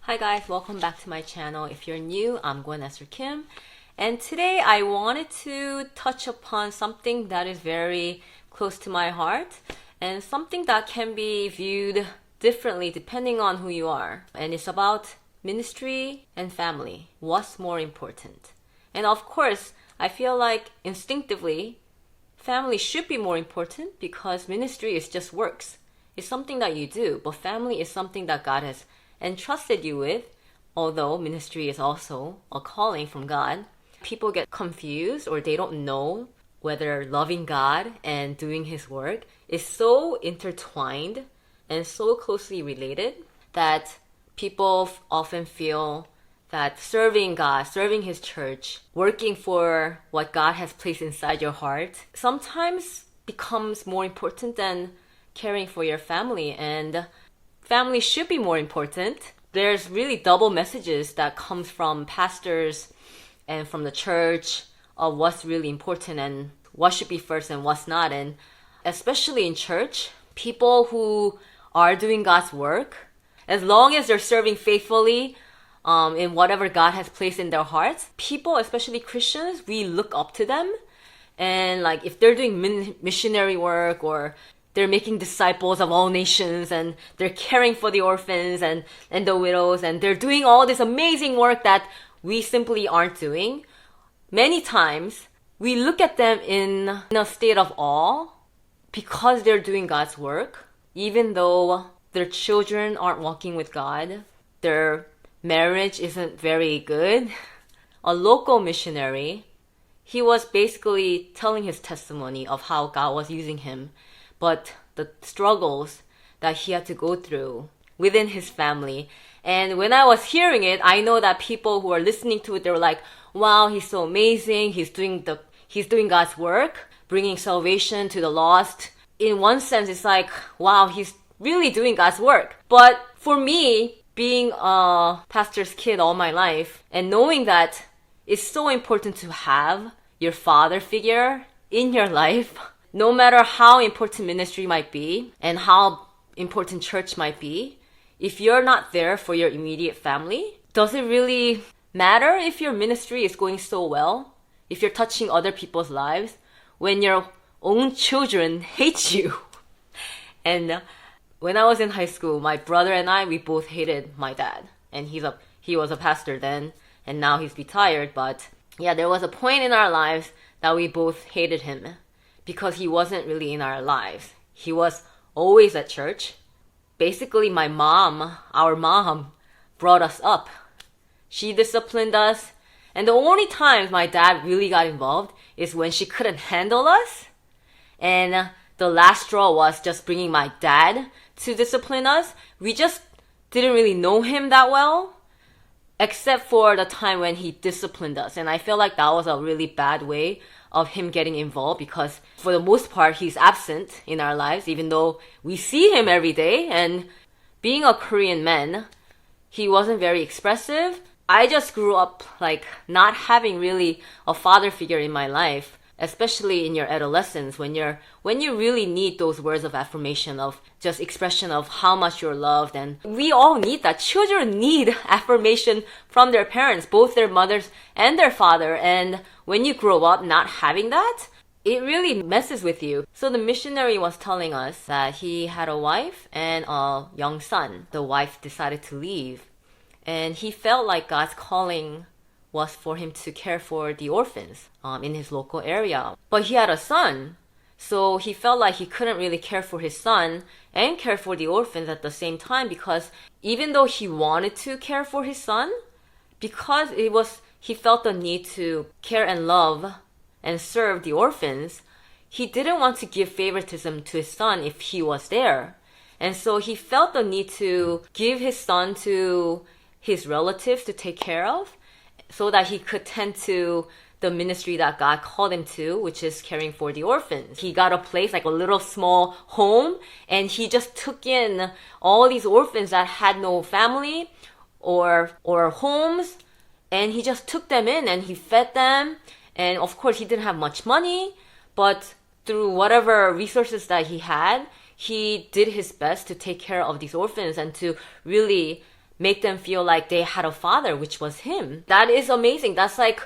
Hi guys, welcome back to my channel. If you're new, I'm Gwen Kim, and today I wanted to touch upon something that is very close to my heart and something that can be viewed differently depending on who you are. And it's about ministry and family. What's more important? And of course, I feel like instinctively, family should be more important because ministry is just works. It's something that you do, but family is something that God has entrusted you with, although ministry is also a calling from God. People get confused or they don't know whether loving God and doing His work is so intertwined and so closely related that people often feel that serving God, serving His church, working for what God has placed inside your heart sometimes becomes more important than caring for your family, and family should be more important. There's really double messages that comes from pastors and from the church of what's really important and what should be first and what's not. And especially in church, people who are doing God's work, as long as they're serving faithfully in whatever God has placed in their hearts, people, especially Christians, we look up to them. And like if they're doing missionary work or they're making disciples of all nations and they're caring for the orphans and the widows and they're doing all this amazing work that we simply aren't doing. Many times we look at them in a state of awe because they're doing God's work, even though their children aren't walking with God, their marriage isn't very good. A local missionary, he was basically telling his testimony of how God was using him, but the struggles that he had to go through within his family. And when I was hearing it, I know that people who are listening to it, they were like, wow, he's so amazing. He's doing God's work, bringing salvation to the lost. In one sense, it's like, wow, he's really doing God's work. But for me, being a pastor's kid all my life and knowing that it's so important to have your father figure in your life, no matter how important ministry might be and how important church might be, if you're not there for your immediate family, does it really matter if your ministry is going so well? If you're touching other people's lives when your own children hate you? And when I was in high school, my brother and I, we both hated my dad. And he was a pastor then, and now he's retired. But yeah, there was a point in our lives that we both hated him, because he wasn't really in our lives. He was always at church. Basically, our mom, brought us up. She disciplined us. And the only times my dad really got involved is when she couldn't handle us. And the last straw was just bringing my dad to discipline us. We just didn't really know him that well, except for the time when he disciplined us. And I feel like that was a really bad way of him getting involved, because for the most part, he's absent in our lives, even though we see him every day. And being a Korean man, he wasn't very expressive. I just grew up like not having really a father figure in my life, especially in your adolescence when you really need those words of affirmation, of just expression of how much you're loved. And we all need that. Children need affirmation from their parents, both their mothers and their father. And when you grow up not having that, it really messes with you. So the missionary was telling us that he had a wife and a young son. The wife decided to leave, and he felt like God's calling was for him to care for the orphans in his local area. But he had a son, so he felt like he couldn't really care for his son and care for the orphans at the same time, because even though he wanted to care for his son, because he felt the need to care and love and serve the orphans, he didn't want to give favoritism to his son if he was there. And so he felt the need to give his son to his relatives to take care of, so that he could tend to the ministry that God called him to, which is caring for the orphans. He got a place, like a little small home, and he just took in all these orphans that had no family or homes, and he just took them in and he fed them. And of course, he didn't have much money, but through whatever resources that he had, he did his best to take care of these orphans and to really make them feel like they had a father, which was him. That is amazing. That's like,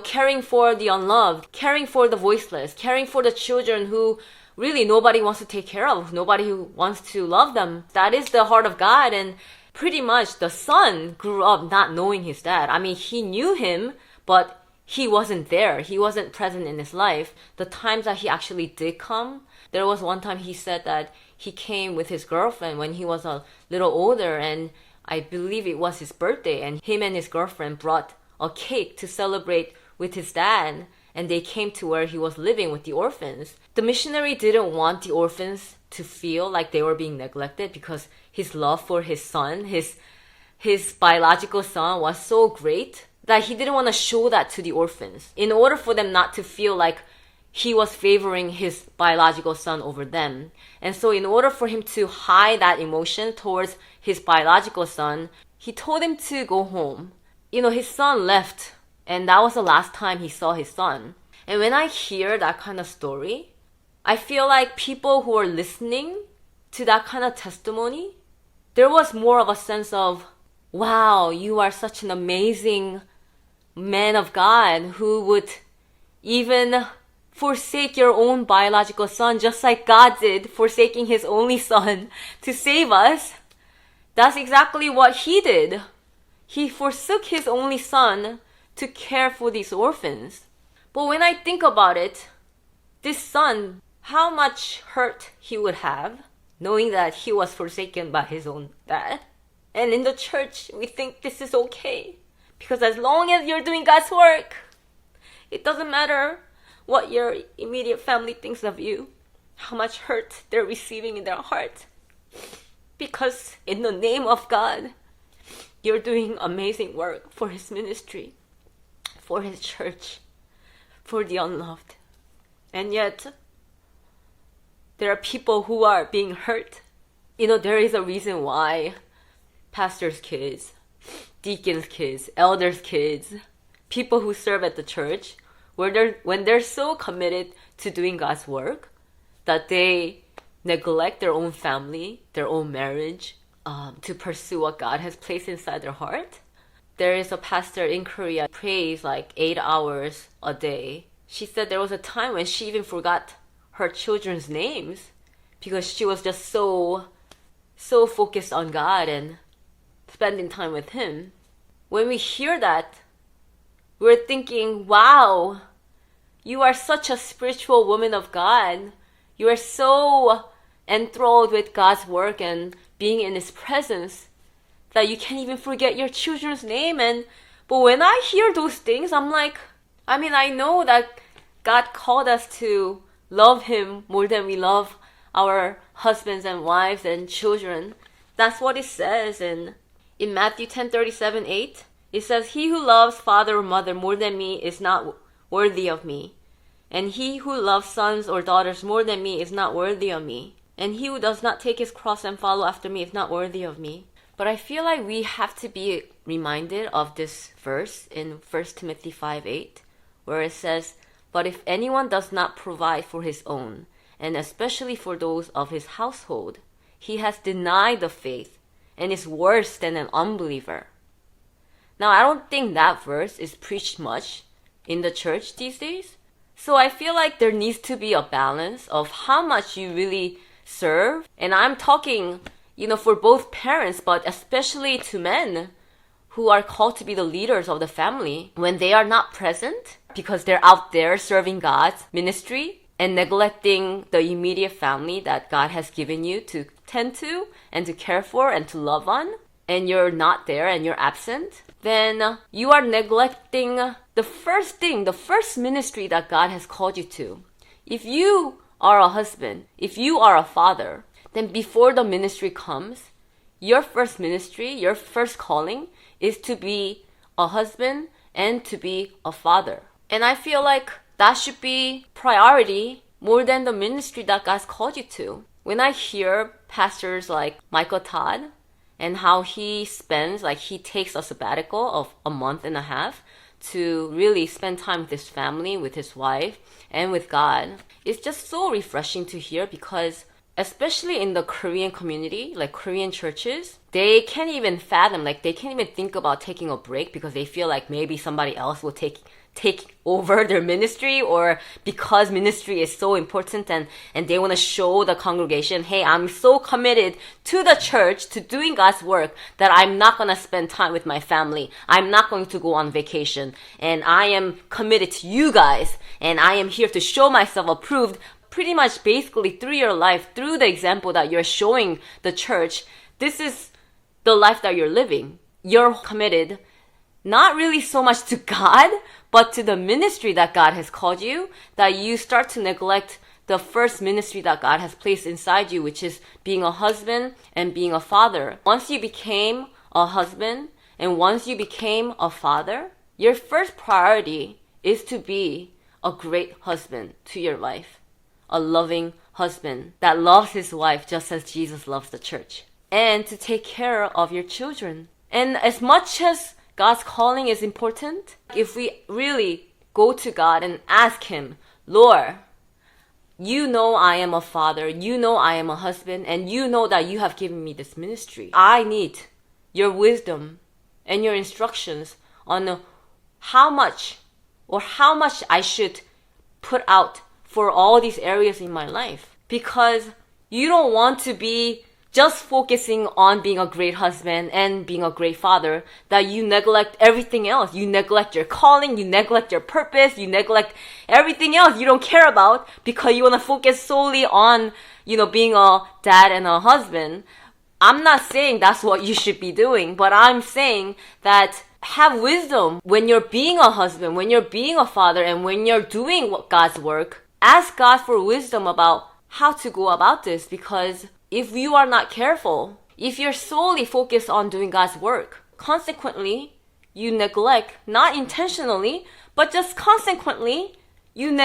caring for the unloved, caring for the voiceless, caring for the children who really nobody wants to take care of, nobody who wants to love them. That is the heart of God. And pretty much the son grew up not knowing his dad. I mean, he knew him, but he wasn't there. He wasn't present in his life. The times that he actually did come, there was one time he said that he came with his girlfriend when he was a little older, and I believe it was his birthday, and him and his girlfriend brought a cake to celebrate with his dad, and they came to where he was living with the orphans. The missionary didn't want the orphans to feel like they were being neglected because his love for his son, his biological son, was so great that he didn't want to show that to the orphans in order for them not to feel like he was favoring his biological son over them. And so in order for him to hide that emotion towards his biological son, he told him to go home. His son left, and that was the last time he saw his son. And when I hear that kind of story, I feel like people who are listening to that kind of testimony, there was more of a sense of, wow, you are such an amazing man of God who would even forsake your own biological son, just like God did, forsaking his only son to save us. That's exactly what he did. He forsook his only son to care for these orphans. But when I think about it, this son, how much hurt he would have, knowing that he was forsaken by his own dad. And in the church, we think this is okay. Because as long as you're doing God's work, it doesn't matter what your immediate family thinks of you, how much hurt they're receiving in their heart. Because in the name of God, you're doing amazing work for his ministry, for his church, for the unloved. And yet, there are people who are being hurt. There is a reason why pastors' kids, deacons' kids, elders' kids, people who serve at the church, when they're so committed to doing God's work that they neglect their own family, their own marriage, to pursue what God has placed inside their heart. There is a pastor in Korea, prays like 8 hours a day. She said there was a time when she even forgot her children's names because she was just so focused on God and spending time with him. When we hear that, we're thinking, wow, you are such a spiritual woman of God. You are so enthralled with God's work and being in his presence that you can't even forget your children's name. But when I hear those things, I'm like, I know that God called us to love him more than we love our husbands and wives and children. That's what it says in Matthew 10:37-8. It says, he who loves father or mother more than me is not worthy of me. And he who loves sons or daughters more than me is not worthy of me. And he who does not take his cross and follow after me is not worthy of me. But I feel like we have to be reminded of this verse in 1 Timothy 5:8, where it says, but if anyone does not provide for his own, and especially for those of his household, he has denied the faith and is worse than an unbeliever. Now, I don't think that verse is preached much in the church these days. So I feel like there needs to be a balance of how much you really serve. And I'm talking, for both parents, but especially to men who are called to be the leaders of the family. When they are not present because they're out there serving God's ministry and neglecting the immediate family that God has given you to tend to and to care for and to love on, and you're not there and you're absent, then you are neglecting the first ministry that God has called you to. If you are a husband, if you are a father, then before the ministry comes, your first ministry, your first calling is to be a husband and to be a father. And I feel like that should be priority more than the ministry that God's called you to. When I hear pastors like Todd, and how he takes a sabbatical of a month and a half to really spend time with his family, with his wife, and with God. It's just so refreshing to hear because especially in the Korean community, like Korean churches, they can't even fathom, like they can't even think about taking a break because they feel like maybe somebody else will take over their ministry, or because ministry is so important and they want to show the congregation, hey, I'm so committed to the church, to doing God's work, that I'm not going to spend time with my family. I'm not going to go on vacation. And I am committed to you guys. And I am here to show myself approved, pretty much basically through your life, through the example that you're showing the church. This is the life that you're living. You're committed not really so much to God, but to the ministry that God has called you, that you start to neglect the first ministry that God has placed inside you, which is being a husband and being a father. Once you became a husband and once you became a father, your first priority is to be a great husband to your wife, a loving husband that loves his wife just as Jesus loves the church, and to take care of your children. And as much as God's calling is important, if we really go to God and ask Him, Lord, you know I am a father, you know I am a husband, and you know that you have given me this ministry. I need your wisdom and your instructions on how much I should put out for all these areas in my life. Because you don't want to be just focusing on being a great husband and being a great father, that you neglect everything else. You neglect your calling, you neglect your purpose, you neglect everything else you don't care about because you want to focus solely on, being a dad and a husband. I'm not saying that's what you should be doing, but I'm saying that have wisdom when you're being a husband, when you're being a father, and when you're doing God's work. Ask God for wisdom about how to go about this, because if you are not careful, if you're solely focused on doing God's work, consequently, you neglect, not intentionally, but just consequently, you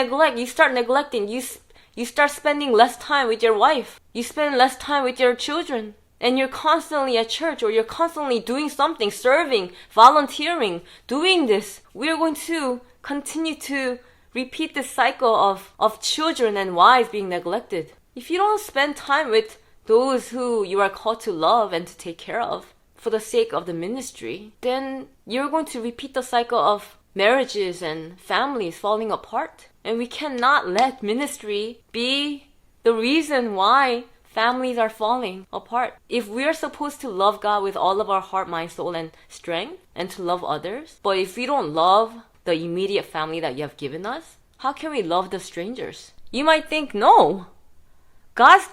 start neglecting, you start spending less time with your wife, you spend less time with your children, and you're constantly at church, or you're constantly doing something, serving, volunteering, doing this. We're going to continue to repeat this cycle of children and wives being neglected. If you don't spend time with those who you are called to love and to take care of for the sake of the ministry, then you're going to repeat the cycle of marriages and families falling apart. And we cannot let ministry be the reason why families are falling apart. If we are supposed to love God with all of our heart, mind, soul, and strength, and to love others, but if we don't love the immediate family that you have given us, how can we love the strangers? You might think, no,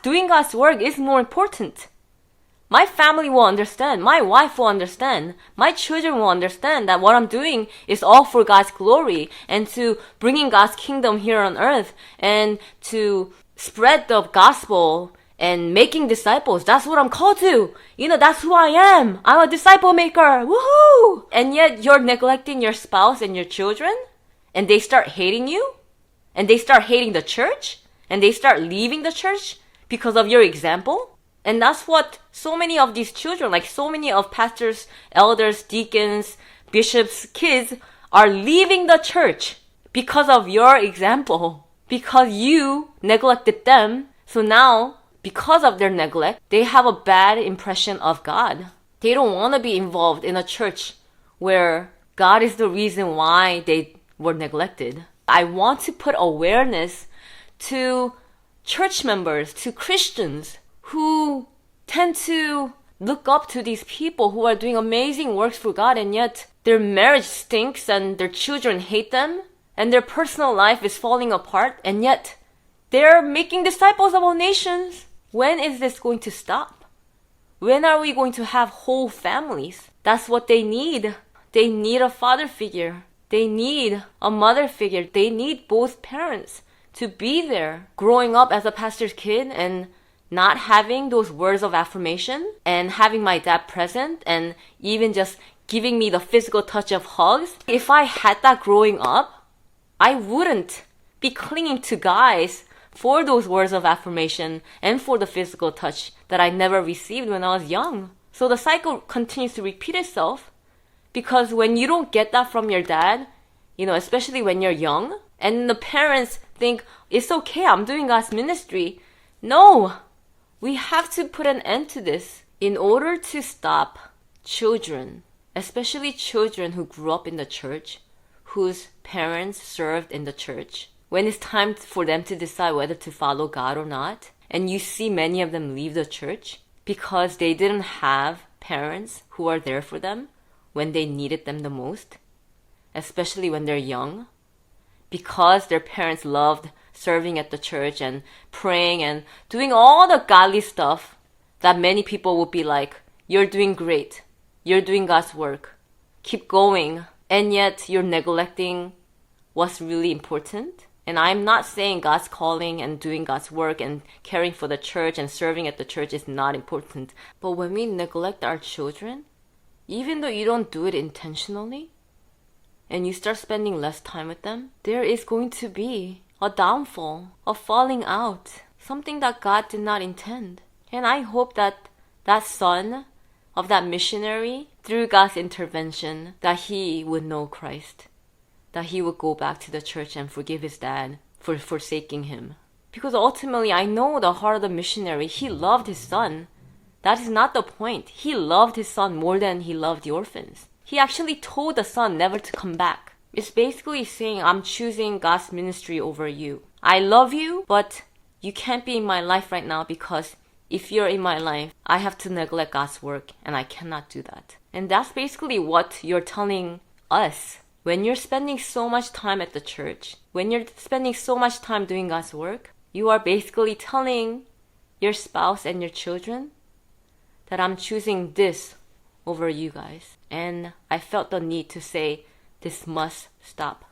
doing God's work is more important. My family will understand. My wife will understand. My children will understand that what I'm doing is all for God's glory and to bringing God's kingdom here on earth and to spread the gospel and making disciples. That's what I'm called to. That's who I am. I'm a disciple maker. Woohoo! And yet you're neglecting your spouse and your children, and they start hating you, and they start hating the church, and they start leaving the church because of your example. And that's what so many of these children, like so many of pastors, elders, deacons, bishops, kids are leaving the church because of your example, because you neglected them. So now, because of their neglect, they have a bad impression of God. They don't want to be involved in a church where God is the reason why they were neglected. I want to put awareness to church members, to Christians who tend to look up to these people who are doing amazing works for God, and yet their marriage stinks and their children hate them and their personal life is falling apart, and yet they're making disciples of all nations. When is this going to stop? When are we going to have whole families? That's what they need. They need a father figure. They need a mother figure. They need both parents to be there. Growing up as a pastor's kid and not having those words of affirmation and having my dad present and even just giving me the physical touch of hugs. If I had that growing up, I wouldn't be clinging to guys for those words of affirmation and for the physical touch that I never received when I was young. So the cycle continues to repeat itself, because when you don't get that from your dad, especially when you're young, and the parents think, it's okay, I'm doing God's ministry. No, We have to put an end to this in order to stop children, especially children who grew up in the church, whose parents served in the church. When it's time for them to decide whether to follow God or not, and you see many of them leave the church because they didn't have parents who are there for them when they needed them the most, especially when they're young, because their parents loved serving at the church and praying and doing all the godly stuff that many people would be like, you're doing great. You're doing God's work. Keep going. And yet you're neglecting what's really important. And I'm not saying God's calling and doing God's work and caring for the church and serving at the church is not important. But when we neglect our children, even though you don't do it intentionally, and you start spending less time with them, there is going to be a downfall, a falling out, something that God did not intend. And I hope that that son of that missionary, through God's intervention, that he would know Christ, that he would go back to the church and forgive his dad for forsaking him. Because ultimately, I know the heart of the missionary, he loved his son. That is not the point. He loved his son more than he loved the orphans. He actually told the son never to come back. It's basically saying, I'm choosing God's ministry over you. I love you, but you can't be in my life right now because if you're in my life, I have to neglect God's work and I cannot do that. And that's basically what you're telling us. When you're spending so much time at the church, when you're spending so much time doing God's work, you are basically telling your spouse and your children that I'm choosing this over you guys. And I felt the need to say, this must stop.